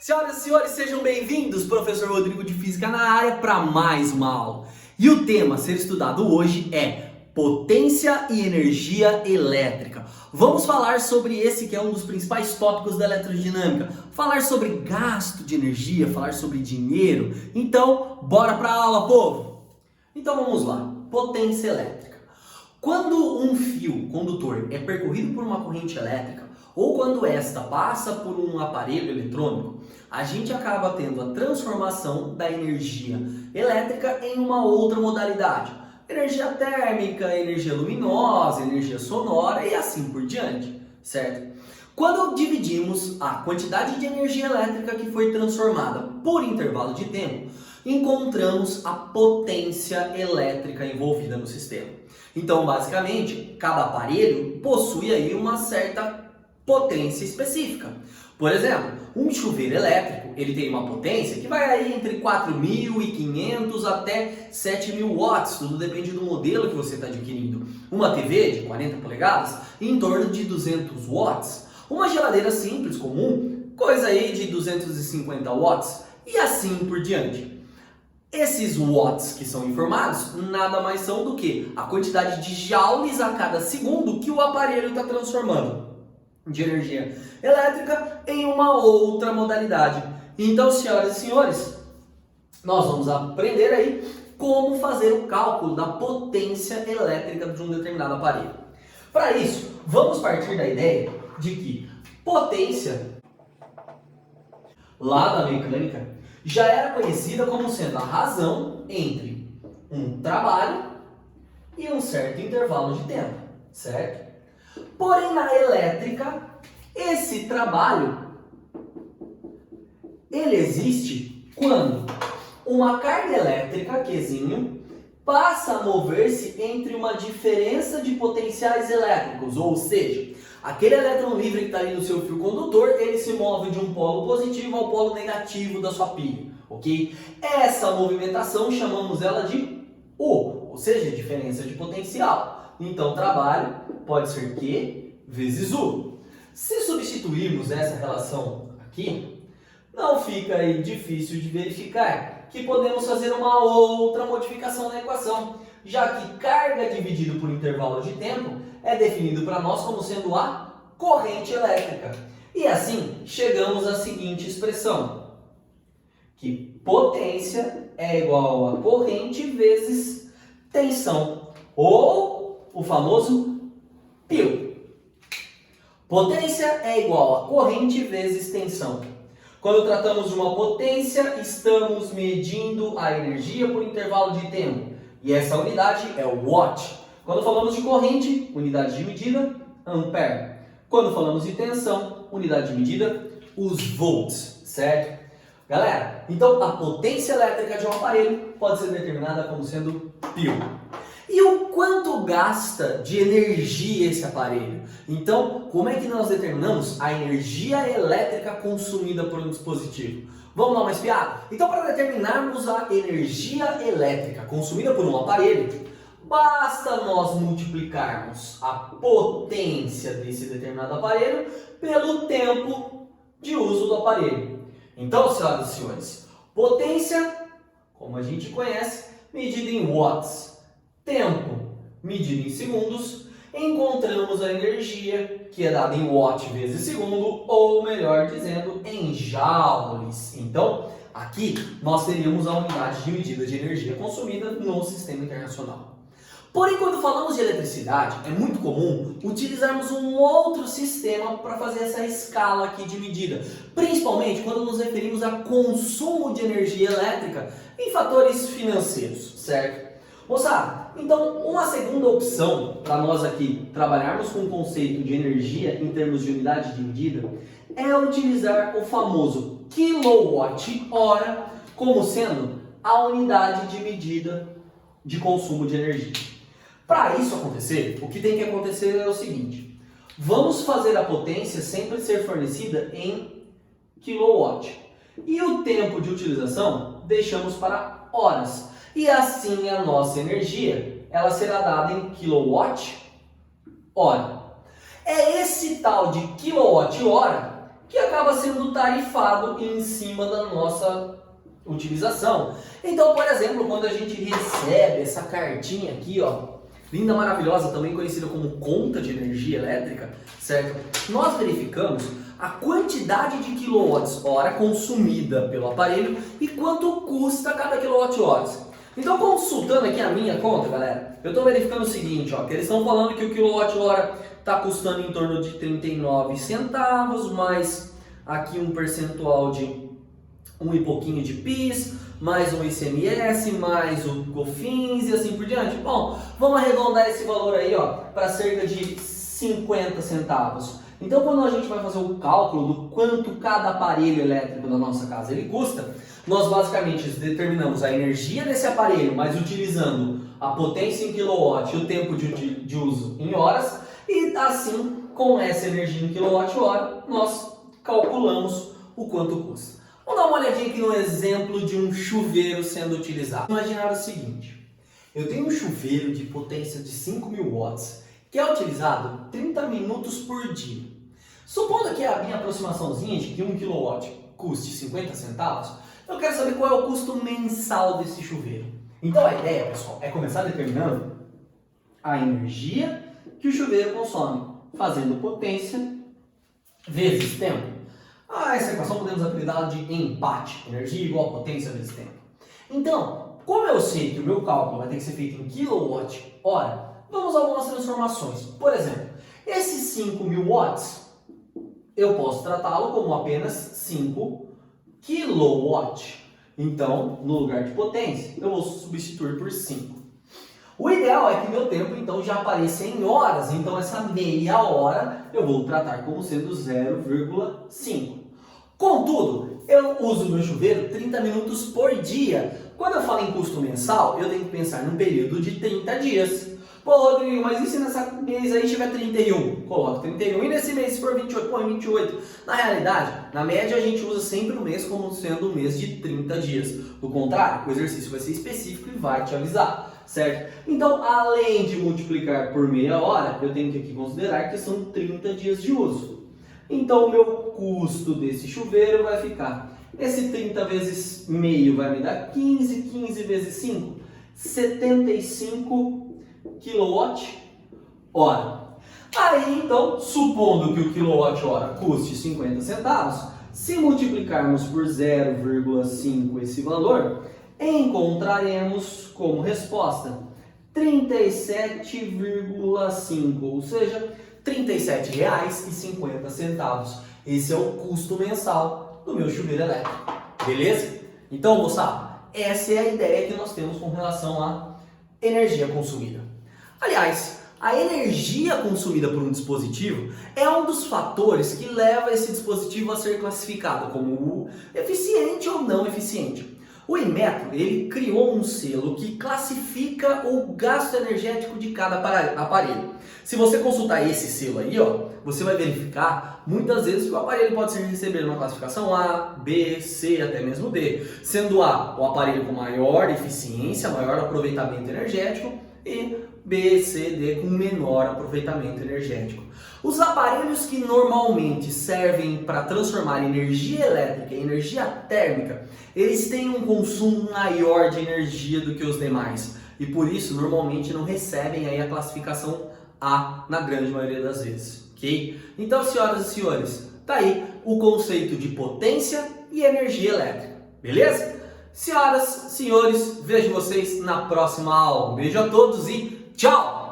Senhoras e senhores, sejam bem-vindos, professor Rodrigo de Física na área para mais uma aula. E o tema a ser estudado hoje é potência e energia elétrica. Vamos falar sobre esse que é um dos principais tópicos da eletrodinâmica, falar sobre gasto de energia, falar sobre dinheiro. Então, bora para a aula, povo! Então vamos lá, potência elétrica. Quando um fio condutor é percorrido por uma corrente elétrica, ou quando esta passa por um aparelho eletrônico, a gente acaba tendo a transformação da energia elétrica em uma outra modalidade. Energia térmica, energia luminosa, energia sonora e assim por diante, certo? Quando dividimos a quantidade de energia elétrica que foi transformada por intervalo de tempo, encontramos a potência elétrica envolvida no sistema. Então, basicamente, cada aparelho possui aí uma certa potência específica. Por exemplo, um chuveiro elétrico, ele tem uma potência que vai aí entre 4.500 até 7.000 watts, tudo depende do modelo que você está adquirindo. Uma TV de 40 polegadas, em torno de 200 watts. Uma geladeira simples, comum, coisa aí de 250 watts e assim por diante. Esses watts que são informados nada mais são do que a quantidade de joules a cada segundo que o aparelho está transformando de energia elétrica em uma outra modalidade. Então, senhoras e senhores, nós vamos aprender aí como fazer o cálculo da potência elétrica de um determinado aparelho. Para isso, vamos partir da ideia de que potência, lá da mecânica, já era conhecida como sendo a razão entre um trabalho e um certo intervalo de tempo, certo? Porém, na elétrica, esse trabalho, ele existe quando uma carga elétrica, Qzinho, passa a mover-se entre uma diferença de potenciais elétricos, ou seja, aquele elétron livre que está ali no seu fio condutor, ele se move de um polo positivo ao polo negativo da sua pilha, ok? Essa movimentação chamamos ela de U, ou seja, diferença de potencial. Então, trabalho pode ser Q vezes U. Se substituirmos essa relação aqui, não fica aí difícil de verificar que podemos fazer uma outra modificação na equação, já que carga dividido por intervalo de tempo é definido para nós como sendo a corrente elétrica. E assim, chegamos à seguinte expressão, que potência é igual a corrente vezes tensão, ou o famoso π. Potência é igual a corrente vezes tensão. Quando tratamos de uma potência, estamos medindo a energia por intervalo de tempo. E essa unidade é o watt. Quando falamos de corrente, unidade de medida, ampere. Quando falamos de tensão, unidade de medida, os volts, certo? Galera, então a potência elétrica de um aparelho pode ser determinada como sendo π. E o quanto gasta de energia esse aparelho? Então, como é que nós determinamos a energia elétrica consumida por um dispositivo? Vamos dar uma espiada? Então, para determinarmos a energia elétrica consumida por um aparelho, basta nós multiplicarmos a potência desse determinado aparelho pelo tempo de uso do aparelho. Então, senhoras e senhores, potência, como a gente conhece, medida em watts. Tempo, medido em segundos, encontramos a energia, que é dada em watt vezes segundo, ou melhor dizendo, em joules. Então, aqui nós teríamos a unidade de medida de energia consumida no sistema internacional. Porém, quando falamos de eletricidade, é muito comum utilizarmos um outro sistema para fazer essa escala aqui de medida, principalmente quando nos referimos a consumo de energia elétrica em fatores financeiros, certo? Moçada, então uma segunda opção para nós aqui trabalharmos com o conceito de energia em termos de unidade de medida é utilizar o famoso quilowatt-hora como sendo a unidade de medida de consumo de energia. Para isso acontecer, o que tem que acontecer é o seguinte: vamos fazer a potência sempre ser fornecida em kilowatt e o tempo de utilização deixamos para horas. E assim a nossa energia, ela será dada em kilowatt-hora. É esse tal de quilowatt-hora que acaba sendo tarifado em cima da nossa utilização. Então, por exemplo, quando a gente recebe essa cartinha aqui, ó, linda, maravilhosa, também conhecida como conta de energia elétrica, certo? Nós verificamos a quantidade de quilowatts-hora consumida pelo aparelho e quanto custa cada quilowatt-hora. Então, consultando aqui a minha conta, galera, eu estou verificando o seguinte, ó, que eles estão falando que o quilowatt-hora está custando em torno de 39 centavos, mais aqui um percentual de um e pouquinho de PIS, mais um ICMS, mais o COFINS e assim por diante. Bom, vamos arredondar esse valor aí, ó, para cerca de 50 centavos. Então, quando a gente vai fazer o cálculo do quanto cada aparelho elétrico da nossa casa ele custa, nós basicamente determinamos a energia desse aparelho, mas utilizando a potência em kilowatt e o tempo de uso em horas, e assim, com essa energia em quilowatt-hora, nós calculamos o quanto custa. Vamos dar uma olhadinha aqui no exemplo de um chuveiro sendo utilizado. Imaginar o seguinte, eu tenho um chuveiro de potência de 5.000 watts, que é utilizado 30 minutos por dia. Supondo que a minha aproximaçãozinha de que 1 kW custe 50 centavos, eu quero saber qual é o custo mensal desse chuveiro. Então a ideia, pessoal, é começar determinando a energia que o chuveiro consome, fazendo potência vezes tempo. Essa equação podemos apelidá-la de empate, energia igual a potência vezes tempo. Então, como eu sei que o meu cálculo vai ter que ser feito em quilowatt-hora, vamos a algumas transformações. Por exemplo, esses 5.000 watts, eu posso tratá-lo como apenas 5 kilowatt. Então, no lugar de potência, eu vou substituir por 5. O ideal é que meu tempo, então, já apareça em horas. Então, essa meia hora eu vou tratar como sendo 0,5. Contudo, eu uso meu chuveiro 30 minutos por dia. Quando eu falo em custo mensal, eu tenho que pensar num período de 30 dias. Pô, Rodrigo, mas e se nessa mês aí tiver 31? Coloca 31. E nesse mês, se for 28, põe 28. Na realidade, na média, a gente usa sempre o mês como sendo um mês de 30 dias. Do contrário, o exercício vai ser específico e vai te avisar, certo? Então, além de multiplicar por meia hora, eu tenho que aqui considerar que são 30 dias de uso. Então, o meu custo desse chuveiro vai ficar, esse 30 vezes meio vai me dar 15, 15 vezes 5, 75 kWh. Aí, então, supondo que o quilowatt-hora custe 50 centavos, se multiplicarmos por 0,5 esse valor, encontraremos como resposta 37,5, ou seja, R$ 37,50. Esse é o custo mensal do meu chuveiro elétrico. Beleza? Então, moçada, essa é a ideia que nós temos com relação à energia consumida. Aliás, a energia consumida por um dispositivo é um dos fatores que leva esse dispositivo a ser classificado como eficiente ou não eficiente. O Inmetro, ele criou um selo que classifica o gasto energético de cada aparelho. Se você consultar esse selo aí, ó, você vai verificar muitas vezes que o aparelho pode receber uma classificação A, B, C, até mesmo D. Sendo A o aparelho com maior eficiência, maior aproveitamento energético, e B, C, D com menor aproveitamento energético. Os aparelhos que normalmente servem para transformar energia elétrica em energia térmica, eles têm um consumo maior de energia do que os demais e por isso normalmente não recebem aí a classificação A na grande maioria das vezes, ok? Então, senhoras e senhores, tá aí o conceito de potência e energia elétrica, beleza? Senhoras, senhores, vejo vocês na próxima aula. Um beijo a todos e tchau!